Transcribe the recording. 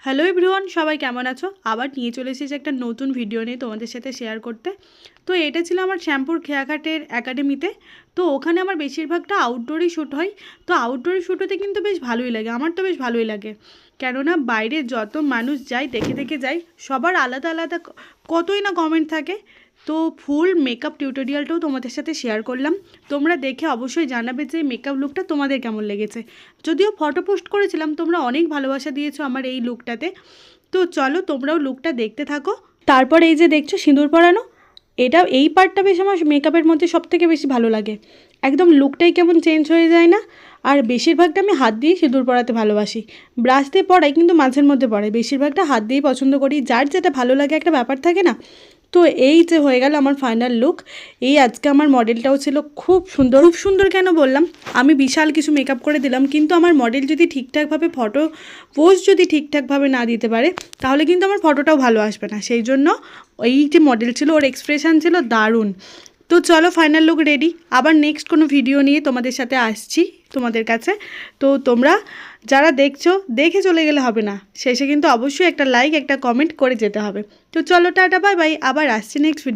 Hello everyone, সবাই কেমন আছো? আবার নিয়ে চলে এসেছি একটা নতুন ভিডিও নিয়ে তোমাদের সাথে শেয়ার করতে। তো এটা ছিল আমার শ্যামপুর খেয়াঘাটের একাডেমিতে। তো ওখানে আমার বেশিরভাগটা আউটডোরই শ্যুট হয়। তো আউটডোরে শ্যুট হতে কিন্তু বেশ ভালোই লাগে, আমার তো বেশ ভালোই লাগে। কেননা বাইরে যত মানুষ যায় দেখে দেখে যায়, সবার আলাদা আলাদা কতই না কমেন্ট থাকে। তো ফুল মেকআপ টিউটোরিয়ালটাও তোমাদের সাথে শেয়ার করলাম। তোমরা দেখে অবশ্যই জানাবে যে মেকআপ লুকটা তোমাদের কেমন লেগেছে। যদিও ফটো পোস্ট করেছিলাম, তোমরা অনেক ভালোবাসা দিয়েছো আমার এই লুকটাতে। তো চলো তোমরাও লুকটা দেখতে থাকো। তারপর এই যে দেখছো সিঁদুর পরানো, এই পার্টটা বেশ আমার মেকআপের মধ্যে সবথেকে বেশি ভালো লাগে। একদম লুকটাই কেমন চেঞ্জ হয়ে যায় না? আর বেশিরভাগটা আমি হাত দিয়ে সিঁদুর পরাতে ভালোবাসি। ব্রাশ দিয়ে পরাই কিন্তু মাঝের মধ্যে পরাই, বেশিরভাগটা হাত দিয়েই পছন্দ করি। যার যেটা ভালো লাগে একটা ব্যাপার থাকে না। তো এই যে হয়ে গেল আমার ফাইনাল লুক। এই আজকে আমার মডেলটাও ছিল খুব সুন্দর। খুব সুন্দর কেন বললাম, আমি বিশাল কিছু মেকআপ করে দিলাম, কিন্তু আমার মডেল যদি ঠিকঠাকভাবে ফটো পোজ যদি ঠিকঠাকভাবে না দিতে পারে, তাহলে কিন্তু আমার ফটোটাও ভালো আসবে না। সেই জন্য এই যে মডেল ছিল, ওর এক্সপ্রেশন ছিল দারুণ। তো চলো ফাইনাল লুক রেডি। আবার নেক্সট কোনো ভিডিও নিয়ে তোমাদের সাথে আসছি তোমাদের কাছে। তো তোমরা যারা দেখছো, দেখে চলে গেলে হবে না, শেষে কিন্তু অবশ্যই একটা লাইক একটা কমেন্ট করে যেতে হবে। তো চলো টাটা, বাই বাই, আবার আসছি নেক্সট ভিডিও।